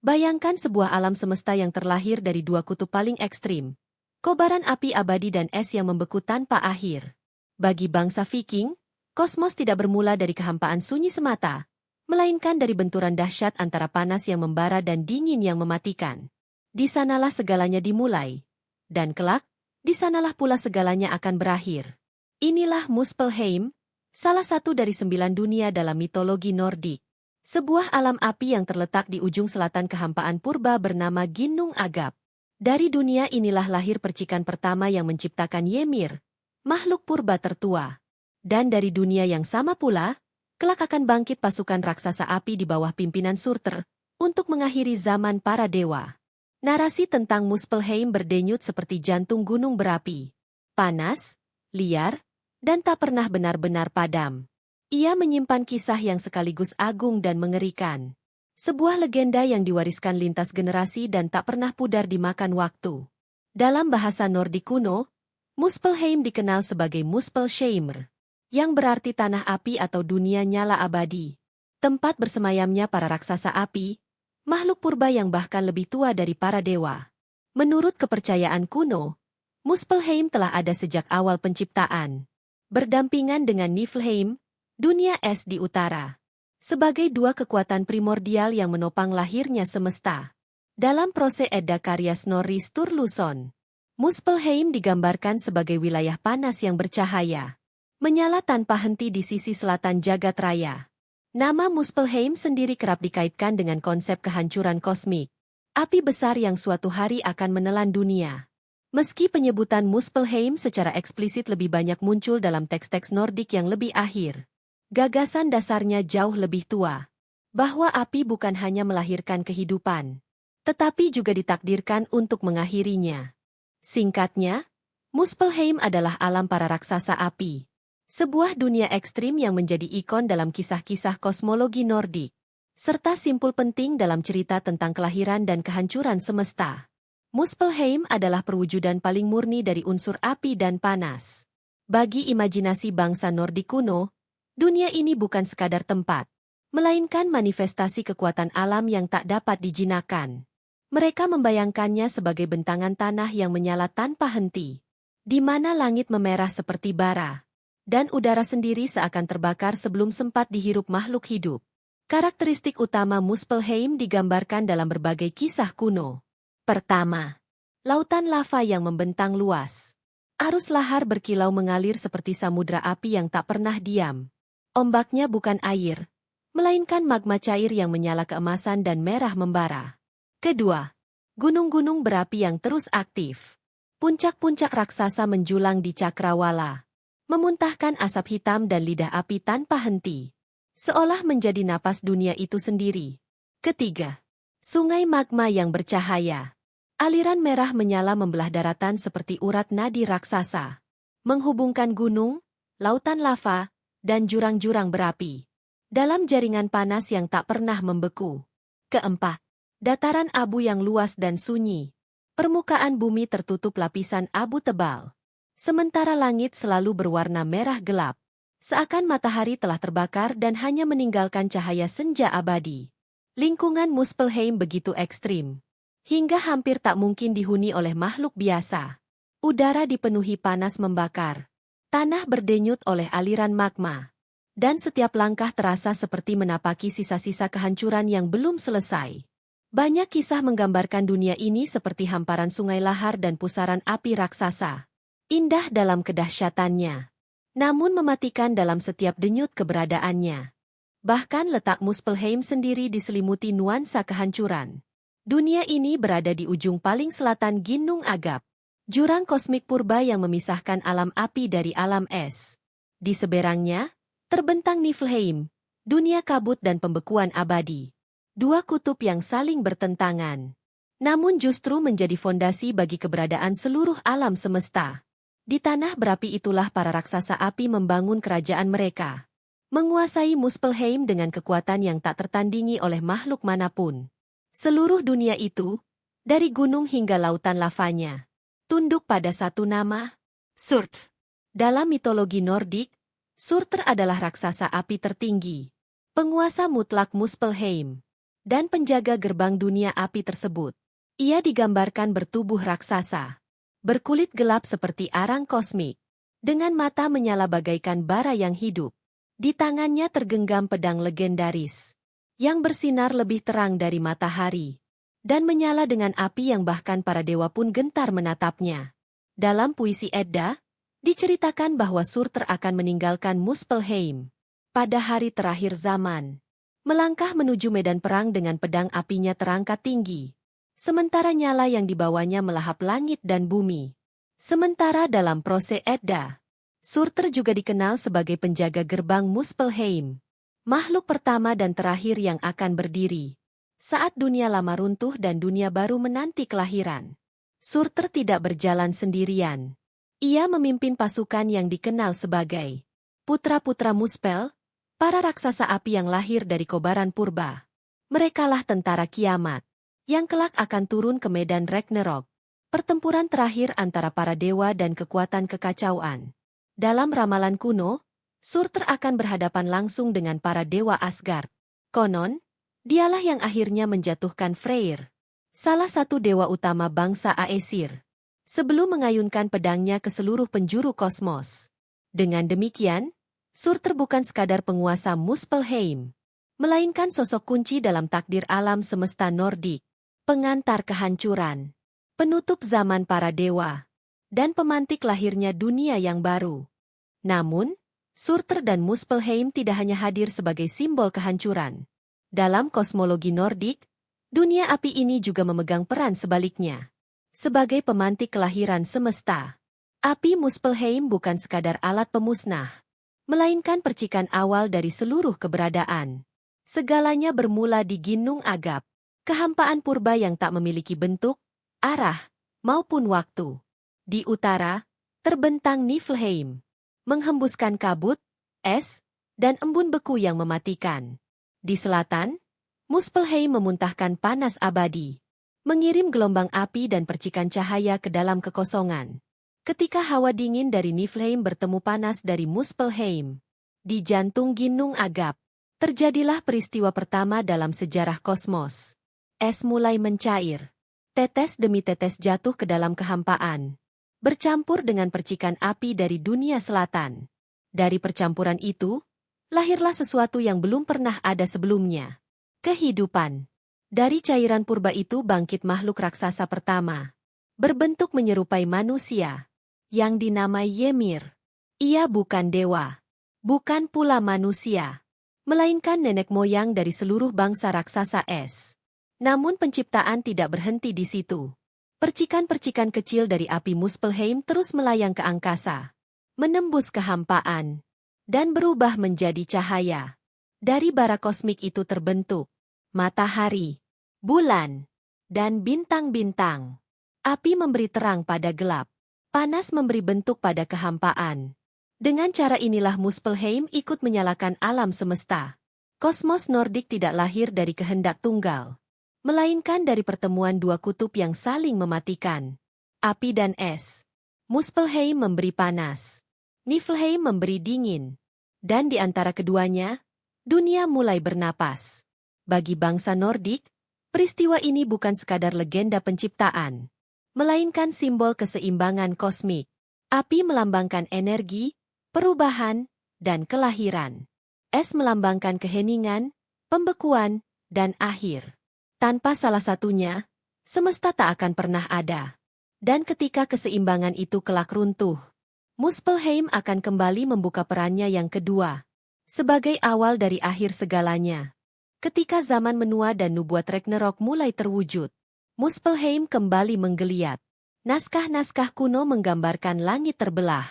Bayangkan sebuah alam semesta yang terlahir dari dua kutub paling ekstrim. Kobaran api abadi dan es yang membeku tanpa akhir. Bagi bangsa Viking, kosmos tidak bermula dari kehampaan sunyi semata, melainkan dari benturan dahsyat antara panas yang membara dan dingin yang mematikan. Di sanalah segalanya dimulai. Dan kelak, di sanalah pula segalanya akan berakhir. Inilah Muspelheim, salah satu dari 9 dunia dalam mitologi Nordik. Sebuah alam api yang terletak di ujung selatan kehampaan purba bernama Ginnung Agap. Dari dunia inilah lahir percikan pertama yang menciptakan Ymir, makhluk purba tertua. Dan dari dunia yang sama pula, kelak akan bangkit pasukan raksasa api di bawah pimpinan Surtr, untuk mengakhiri zaman para dewa. Narasi tentang Muspelheim berdenyut seperti jantung gunung berapi. Panas, liar, dan tak pernah benar-benar padam. Ia menyimpan kisah yang sekaligus agung dan mengerikan. Sebuah legenda yang diwariskan lintas generasi dan tak pernah pudar dimakan waktu. Dalam bahasa Nordik kuno, Muspelheim dikenal sebagai Muspelheimr, yang berarti tanah api atau dunia nyala abadi. Tempat bersemayamnya para raksasa api, makhluk purba yang bahkan lebih tua dari para dewa. Menurut kepercayaan kuno, Muspelheim telah ada sejak awal penciptaan, berdampingan dengan Niflheim, dunia es di utara, sebagai dua kekuatan primordial yang menopang lahirnya semesta. Dalam proses Edda karya Snorri Sturluson, Muspelheim digambarkan sebagai wilayah panas yang bercahaya, menyala tanpa henti di sisi selatan jagat raya. Nama Muspelheim sendiri kerap dikaitkan dengan konsep kehancuran kosmik, api besar yang suatu hari akan menelan dunia. Meski penyebutan Muspelheim secara eksplisit lebih banyak muncul dalam teks-teks Nordik yang lebih akhir, gagasan dasarnya jauh lebih tua, bahwa api bukan hanya melahirkan kehidupan, tetapi juga ditakdirkan untuk mengakhirinya. Singkatnya, Muspelheim adalah alam para raksasa api, sebuah dunia ekstrim yang menjadi ikon dalam kisah-kisah kosmologi Nordik, serta simpul penting dalam cerita tentang kelahiran dan kehancuran semesta. Muspelheim adalah perwujudan paling murni dari unsur api dan panas. Bagi imajinasi bangsa Nordik kuno, dunia ini bukan sekadar tempat, melainkan manifestasi kekuatan alam yang tak dapat dijinakan. Mereka membayangkannya sebagai bentangan tanah yang menyala tanpa henti, di mana langit memerah seperti bara, dan udara sendiri seakan terbakar sebelum sempat dihirup makhluk hidup. Karakteristik utama Muspelheim digambarkan dalam berbagai kisah kuno. Pertama, lautan lava yang membentang luas. Arus lahar berkilau mengalir seperti samudra api yang tak pernah diam. Ombaknya bukan air, melainkan magma cair yang menyala keemasan dan merah membara. Kedua, gunung-gunung berapi yang terus aktif. Puncak-puncak raksasa menjulang di cakrawala, memuntahkan asap hitam dan lidah api tanpa henti, seolah menjadi napas dunia itu sendiri. Ketiga, sungai magma yang bercahaya. Aliran merah menyala membelah daratan seperti urat nadi raksasa, menghubungkan gunung, lautan lava, dan jurang-jurang berapi, dalam jaringan panas yang tak pernah membeku. Keempat, dataran abu yang luas dan sunyi. Permukaan bumi tertutup lapisan abu tebal, sementara langit selalu berwarna merah gelap, seakan matahari telah terbakar dan hanya meninggalkan cahaya senja abadi. Lingkungan Muspelheim begitu ekstrim, hingga hampir tak mungkin dihuni oleh makhluk biasa. Udara dipenuhi panas membakar. Tanah berdenyut oleh aliran magma, dan setiap langkah terasa seperti menapaki sisa-sisa kehancuran yang belum selesai. Banyak kisah menggambarkan dunia ini seperti hamparan sungai lahar dan pusaran api raksasa. Indah dalam kedahsyatannya, namun mematikan dalam setiap denyut keberadaannya. Bahkan letak Muspelheim sendiri diselimuti nuansa kehancuran. Dunia ini berada di ujung paling selatan Ginnung Agap, jurang kosmik purba yang memisahkan alam api dari alam es. Di seberangnya, terbentang Niflheim, dunia kabut dan pembekuan abadi. Dua kutub yang saling bertentangan, namun justru menjadi fondasi bagi keberadaan seluruh alam semesta. Di tanah berapi itulah para raksasa api membangun kerajaan mereka, menguasai Muspelheim dengan kekuatan yang tak tertandingi oleh makhluk manapun. Seluruh dunia itu, dari gunung hingga lautan lavanya, tunduk pada satu nama, Surtr. Dalam mitologi Nordik, Surtr adalah raksasa api tertinggi, penguasa mutlak Muspelheim. dan penjaga gerbang dunia api tersebut. Ia digambarkan bertubuh raksasa, berkulit gelap seperti arang kosmik, dengan mata menyala bagaikan bara yang hidup. Di tangannya tergenggam pedang legendaris, yang bersinar lebih terang dari matahari, dan menyala dengan api yang bahkan para dewa pun gentar menatapnya. Dalam puisi Edda, diceritakan bahwa Surtr akan meninggalkan Muspelheim pada hari terakhir zaman, melangkah menuju medan perang dengan pedang apinya terangkat tinggi, sementara nyala yang dibawanya melahap langit dan bumi. Sementara dalam prose Edda, Surtr juga dikenal sebagai penjaga gerbang Muspelheim, makhluk pertama dan terakhir yang akan berdiri saat dunia lama runtuh dan dunia baru menanti kelahiran. Surtr tidak berjalan sendirian. Ia memimpin pasukan yang dikenal sebagai putra-putra Muspel, para raksasa api yang lahir dari kobaran purba. Merekalah tentara kiamat, yang kelak akan turun ke medan Ragnarok, pertempuran terakhir antara para dewa dan kekuatan kekacauan. Dalam ramalan kuno, Surtr akan berhadapan langsung dengan para dewa Asgard. Konon, dialah yang akhirnya menjatuhkan Freyr, salah satu dewa utama bangsa Aesir, sebelum mengayunkan pedangnya ke seluruh penjuru kosmos. Dengan demikian, Surtr bukan sekadar penguasa Muspelheim, melainkan sosok kunci dalam takdir alam semesta Nordik, pengantar kehancuran, penutup zaman para dewa, dan pemantik lahirnya dunia yang baru. Namun, Surtr dan Muspelheim tidak hanya hadir sebagai simbol kehancuran. Dalam kosmologi Nordik, dunia api ini juga memegang peran sebaliknya. Sebagai pemantik kelahiran semesta, api Muspelheim bukan sekadar alat pemusnah, melainkan percikan awal dari seluruh keberadaan. Segalanya bermula di Ginung Agap, kehampaan purba yang tak memiliki bentuk, arah, maupun waktu. Di utara, terbentang Niflheim, menghembuskan kabut, es, dan embun beku yang mematikan. Di selatan, Muspelheim memuntahkan panas abadi, mengirim gelombang api dan percikan cahaya ke dalam kekosongan. Ketika hawa dingin dari Niflheim bertemu panas dari Muspelheim, di jantung Ginung Agap, terjadilah peristiwa pertama dalam sejarah kosmos. Es mulai mencair. Tetes demi tetes jatuh ke dalam kehampaan, bercampur dengan percikan api dari dunia selatan. Dari percampuran itu, lahirlah sesuatu yang belum pernah ada sebelumnya. Kehidupan. Dari cairan purba itu bangkit makhluk raksasa pertama, berbentuk menyerupai manusia, yang dinamai Ymir. Ia bukan dewa, bukan pula manusia, melainkan nenek moyang dari seluruh bangsa raksasa es. Namun penciptaan tidak berhenti di situ. Percikan-percikan kecil dari api Muspelheim terus melayang ke angkasa, menembus kehampaan, dan berubah menjadi cahaya. Dari bara kosmik itu terbentuk matahari, bulan, dan bintang-bintang. Api memberi terang pada gelap, panas memberi bentuk pada kehampaan. Dengan cara inilah Muspelheim ikut menyalakan alam semesta. Kosmos Nordik tidak lahir dari kehendak tunggal, melainkan dari pertemuan dua kutub yang saling mematikan. Api dan es. Muspelheim memberi panas, Niflheim memberi dingin. Dan di antara keduanya, dunia mulai bernapas. Bagi bangsa Nordik, peristiwa ini bukan sekadar legenda penciptaan, melainkan simbol keseimbangan kosmik. Api melambangkan energi, perubahan, dan kelahiran. Es melambangkan keheningan, pembekuan, dan akhir. Tanpa salah satunya, semesta tak akan pernah ada. Dan ketika keseimbangan itu kelak runtuh, Muspelheim akan kembali membuka perannya yang kedua, sebagai awal dari akhir segalanya. Ketika zaman menua dan nubuat Ragnarok mulai terwujud, Muspelheim kembali menggeliat. Naskah-naskah kuno menggambarkan langit terbelah,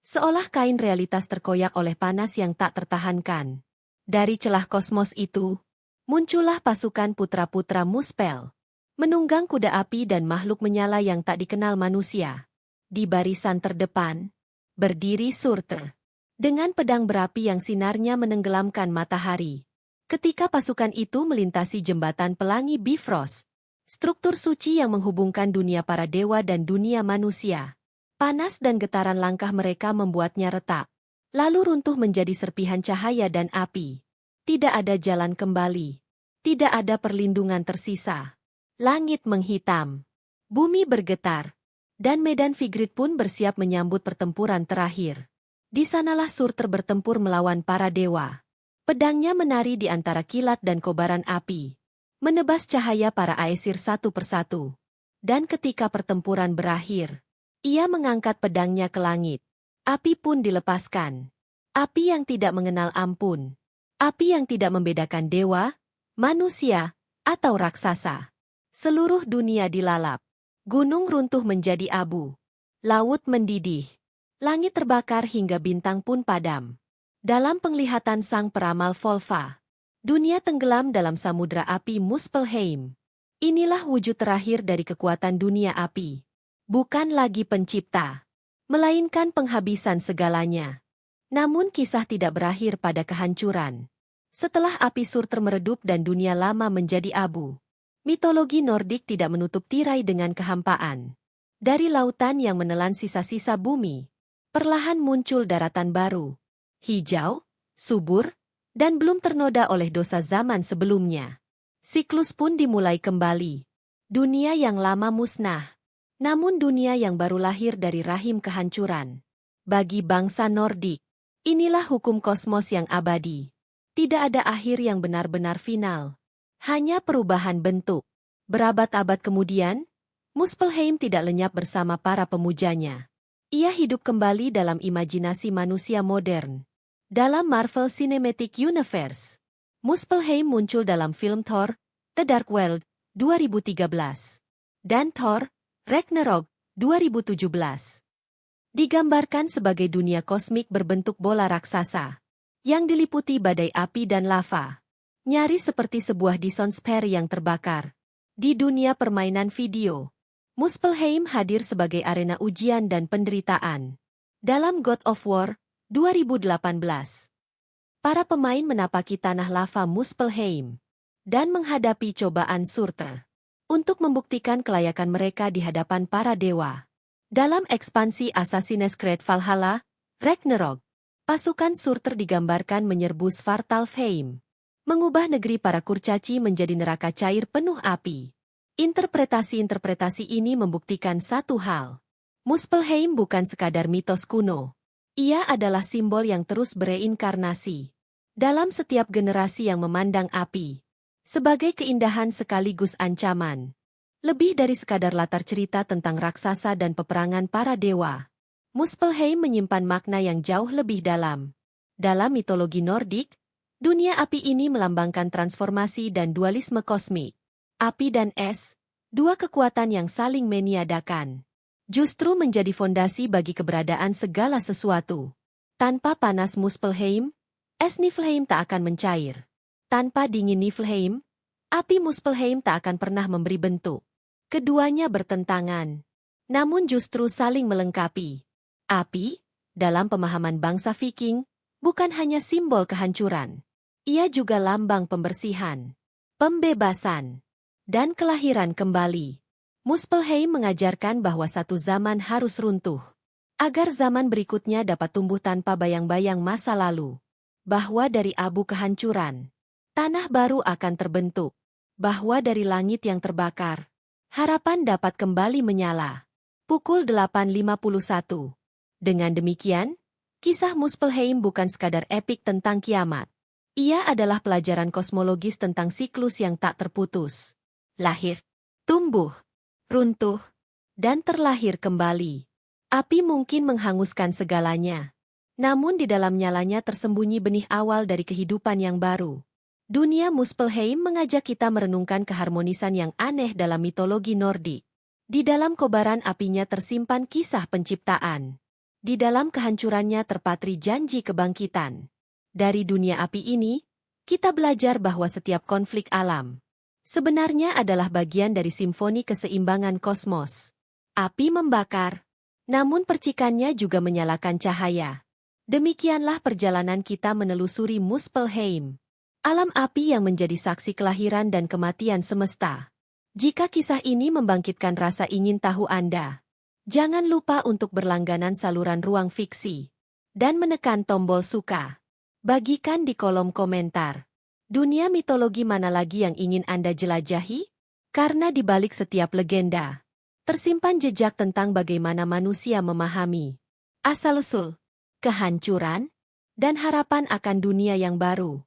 seolah kain realitas terkoyak oleh panas yang tak tertahankan. Dari celah kosmos itu, muncullah pasukan putra-putra Muspel, menunggang kuda api dan makhluk menyala yang tak dikenal manusia. Di barisan terdepan, berdiri Surtr, dengan pedang berapi yang sinarnya menenggelamkan matahari. Ketika pasukan itu melintasi jembatan pelangi Bifrost, struktur suci yang menghubungkan dunia para dewa dan dunia manusia, panas dan getaran langkah mereka membuatnya retak, lalu runtuh menjadi serpihan cahaya dan api. Tidak ada jalan kembali. Tidak ada perlindungan tersisa. Langit menghitam. Bumi bergetar. Dan medan Vigrid pun bersiap menyambut pertempuran terakhir. Di sanalah Surter bertempur melawan para dewa. Pedangnya menari di antara kilat dan kobaran api, menebas cahaya para Aesir satu persatu. Dan ketika pertempuran berakhir, ia mengangkat pedangnya ke langit. Api pun dilepaskan. Api yang tidak mengenal ampun. Api yang tidak membedakan dewa, manusia, atau raksasa. Seluruh dunia dilalap. Gunung runtuh menjadi abu. Laut mendidih. Langit terbakar hingga bintang pun padam. Dalam penglihatan sang peramal Volva, dunia tenggelam dalam samudra api Muspelheim. Inilah wujud terakhir dari kekuatan dunia api. Bukan lagi pencipta, melainkan penghabisan segalanya. Namun kisah tidak berakhir pada kehancuran. Setelah api Surter meredup dan dunia lama menjadi abu, mitologi Nordik tidak menutup tirai dengan kehampaan. Dari lautan yang menelan sisa-sisa bumi, perlahan muncul daratan baru. Hijau, subur, dan belum ternoda oleh dosa zaman sebelumnya. Siklus pun dimulai kembali. Dunia yang lama musnah. Namun dunia yang baru lahir dari rahim kehancuran. Bagi bangsa Nordik, inilah hukum kosmos yang abadi. Tidak ada akhir yang benar-benar final. Hanya perubahan bentuk. Berabad-abad kemudian, Muspelheim tidak lenyap bersama para pemujanya. Ia hidup kembali dalam imajinasi manusia modern. Dalam Marvel Cinematic Universe, Muspelheim muncul dalam film Thor, The Dark World, 2013. Dan Thor, Ragnarok, 2017. Digambarkan sebagai dunia kosmik berbentuk bola raksasa, yang diliputi badai api dan lava. Nyaris seperti sebuah Dyson Sphere yang terbakar. Di dunia permainan video, Muspelheim hadir sebagai arena ujian dan penderitaan. Dalam God of War, 2018, para pemain menapaki tanah lava Muspelheim dan menghadapi cobaan Surter untuk membuktikan kelayakan mereka di hadapan para dewa. Dalam ekspansi Assassin's Creed Valhalla, Ragnarok, pasukan Surter digambarkan menyerbu Svartalfheim, mengubah negeri para kurcaci menjadi neraka cair penuh api. Interpretasi-interpretasi ini membuktikan satu hal. Muspelheim bukan sekadar mitos kuno. Ia adalah simbol yang terus bereinkarnasi dalam setiap generasi yang memandang api sebagai keindahan sekaligus ancaman. Lebih dari sekadar latar cerita tentang raksasa dan peperangan para dewa, Muspelheim menyimpan makna yang jauh lebih dalam. Dalam mitologi Nordik, dunia api ini melambangkan transformasi dan dualisme kosmik. Api dan es, dua kekuatan yang saling meniadakan, justru menjadi fondasi bagi keberadaan segala sesuatu. Tanpa panas Muspelheim, es Niflheim tak akan mencair. Tanpa dingin Niflheim, api Muspelheim tak akan pernah memberi bentuk. Keduanya bertentangan, namun justru saling melengkapi. Api, dalam pemahaman bangsa Viking, bukan hanya simbol kehancuran. Ia juga lambang pembersihan, pembebasan, dan kelahiran kembali. Muspelheim mengajarkan bahwa satu zaman harus runtuh, agar zaman berikutnya dapat tumbuh tanpa bayang-bayang masa lalu. Bahwa dari abu kehancuran, tanah baru akan terbentuk. Bahwa dari langit yang terbakar, harapan dapat kembali menyala. Pukul 8.51. Dengan demikian, kisah Muspelheim bukan sekadar epik tentang kiamat. Ia adalah pelajaran kosmologis tentang siklus yang tak terputus. Lahir, tumbuh, runtuh, dan terlahir kembali. Api mungkin menghanguskan segalanya. Namun di dalam nyalanya tersembunyi benih awal dari kehidupan yang baru. Dunia Muspelheim mengajak kita merenungkan keharmonisan yang aneh dalam mitologi Nordik. Di dalam kobaran apinya tersimpan kisah penciptaan. Di dalam kehancurannya terpatri janji kebangkitan. Dari dunia api ini, kita belajar bahwa setiap konflik alam sebenarnya adalah bagian dari simfoni keseimbangan kosmos. Api membakar, namun percikannya juga menyalakan cahaya. Demikianlah perjalanan kita menelusuri Muspelheim, alam api yang menjadi saksi kelahiran dan kematian semesta. Jika kisah ini membangkitkan rasa ingin tahu Anda, jangan lupa untuk berlangganan saluran Ruang Fiksi dan menekan tombol suka. Bagikan di kolom komentar. Dunia mitologi mana lagi yang ingin Anda jelajahi? Karena di balik setiap legenda, tersimpan jejak tentang bagaimana manusia memahami asal-usul, kehancuran, dan harapan akan dunia yang baru.